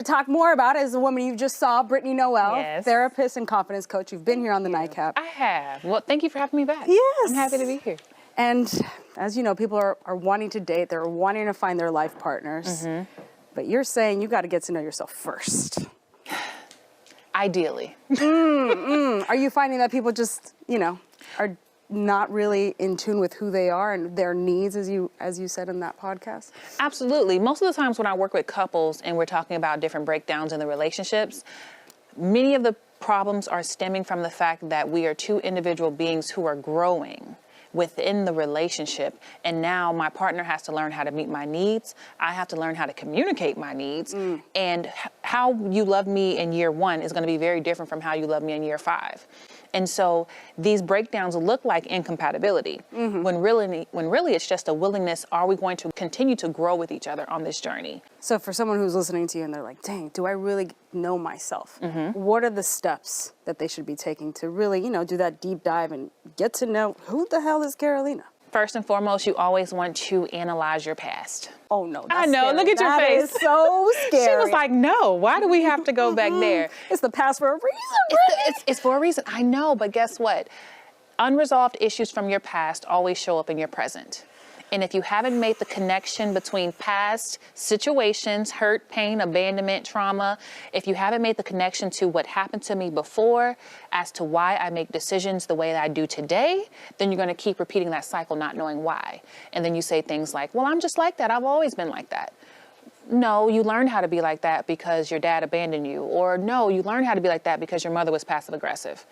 To talk more about it is the woman you just saw, Brittany Noel, Yes. therapist and confidence coach. You've been here on the Nightcap. I have. Well, thank you for having me back. Yes. I'm happy to be here. And as you know, people are wanting to date. They're wanting to find their life partners. But you're saying you got to get to know yourself first. Ideally. Are you finding that people just, are not really in tune with who they are and their needs, as you said in that podcast? Absolutely. Most of the times when I work with couples and we're talking about different breakdowns in the relationships, many of the problems are stemming from the fact that we are two individual beings who are growing within the relationship. And now my partner has to learn how to meet my needs. I have to learn how to communicate my needs. And how you love me in year 1 is going to be very different from how you love me in year 5. And so these breakdowns look like incompatibility when really it's just a willingness. Are we going to continue to grow with each other on this journey? So for someone who's listening to you and they're like, dang, do I really know myself? What are the steps that they should be taking to really, do that deep dive and get to know who the hell is Carolina? First and foremost, you always want to analyze your past. Oh, no. I know. Scary. Look at your face. That is so scary. She was like, no, why do we have to go back there? It's the past for a reason, It's for a reason. I know, but guess what? Unresolved issues from your past always show up in your present. And if you haven't made the connection between past situations, hurt, pain, abandonment, trauma, if you haven't made the connection to what happened to me before as to why I make decisions the way that I do today, then you're going to keep repeating that cycle, not knowing why. And then you say things like, well, I'm just like that. I've always been like that. No, you learned how to be like that because your dad abandoned you. Or no, you learned how to be like that because your mother was passive aggressive.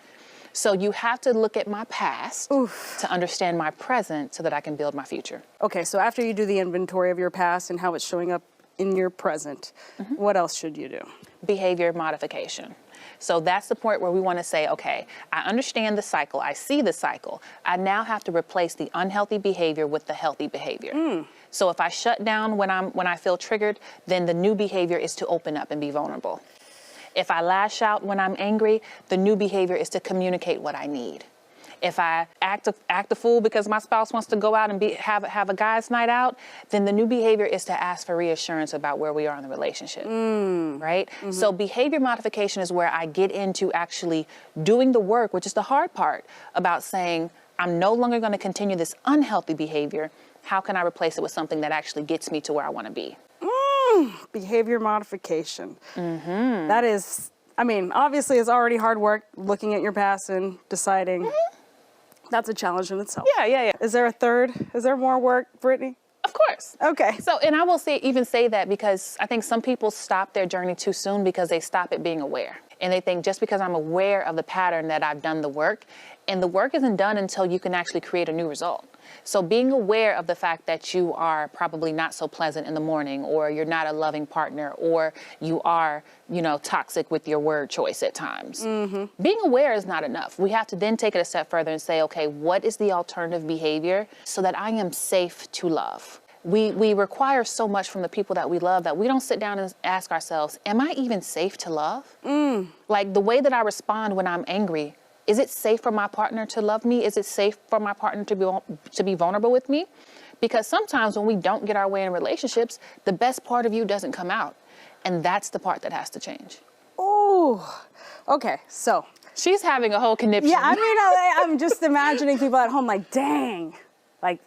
So you have to look at my past to understand my present so that I can build my future. Okay, so after you do the inventory of your past and how it's showing up in your present, what else should you do? Behavior modification. So that's the point where we want to say, okay, I understand the cycle. I see the cycle. I now have to replace the unhealthy behavior with the healthy behavior. So if I shut down when I feel triggered, then the new behavior is to open up and be vulnerable. If I lash out when I'm angry, the new behavior is to communicate what I need. If I act a fool because my spouse wants to go out and have a guy's night out, then the new behavior is to ask for reassurance about where we are in the relationship, right? So behavior modification is where I get into actually doing the work, which is the hard part, about saying, I'm no longer going to continue this unhealthy behavior. How can I replace it with something that actually gets me to where I want to be? Behavior modification. That is, obviously it's already hard work looking at your past and deciding. That's a challenge in itself. Yeah. Is there a third? Is there more work, Brittany? Of course. Okay. So, and I will even say that because I think some people stop their journey too soon because they stop at being aware. And they think just because I'm aware of the pattern that I've done the work, and the work isn't done until you can actually create a new result. So being aware of the fact that you are probably not so pleasant in the morning, or you're not a loving partner, or you are, toxic with your word choice at times. Being aware is not enough. We have to then take it a step further and say, okay, what is the alternative behavior so that I am safe to love? We require so much from the people that we love that we don't sit down and ask ourselves, am I even safe to love? Like the way that I respond when I'm angry, is it safe for my partner to love me? Is it safe for my partner to be vulnerable with me? Because sometimes when we don't get our way in relationships, the best part of you doesn't come out. And that's the part that has to change. Oh, okay. So she's having a whole conniption. Yeah, I'm just imagining people at home like, dang, like,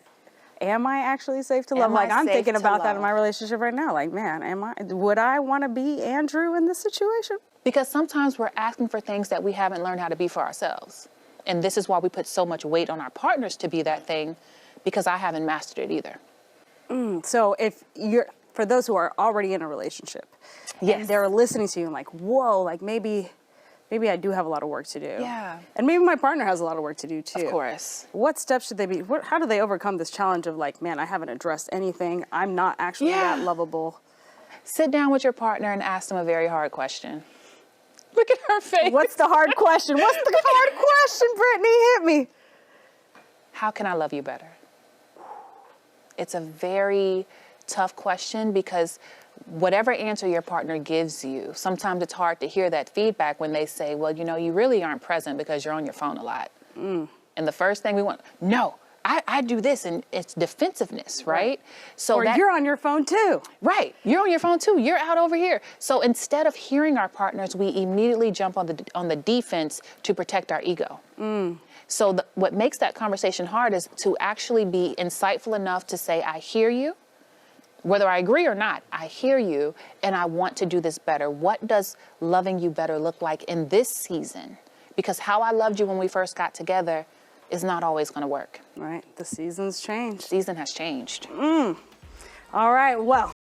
am I actually safe to love? Like, I'm thinking about that in my relationship right now. Like, man, would I want to be Andrew in this situation? Because sometimes we're asking for things that we haven't learned how to be for ourselves. And this is why we put so much weight on our partners to be that thing, because I haven't mastered it either. So for those who are already in a relationship, and they're listening to you and like, whoa, like maybe I do have a lot of work to do. Yeah. And maybe my partner has a lot of work to do too. Of course. What steps should they be? How do they overcome this challenge of like, man, I haven't addressed anything. I'm not actually that lovable. Sit down with your partner and ask them a very hard question. Look at her face. What's the hard question? What's the hard question, Brittany? Hit me. How can I love you better? It's a very tough question because whatever answer your partner gives you, sometimes it's hard to hear that feedback when they say, well, you really aren't present because you're on your phone a lot. And the first thing we want, no, I do this, and it's defensiveness, right? So or you're on your phone too. Right. You're on your phone too. You're out over here. So instead of hearing our partners, we immediately jump on the defense to protect our ego. So what makes that conversation hard is to actually be insightful enough to say, I hear you. Whether I agree or not, I hear you, and I want to do this better. What does loving you better look like in this season? Because how I loved you when we first got together is not always going to work. Right. The seasons change. Season has changed. All right. Well.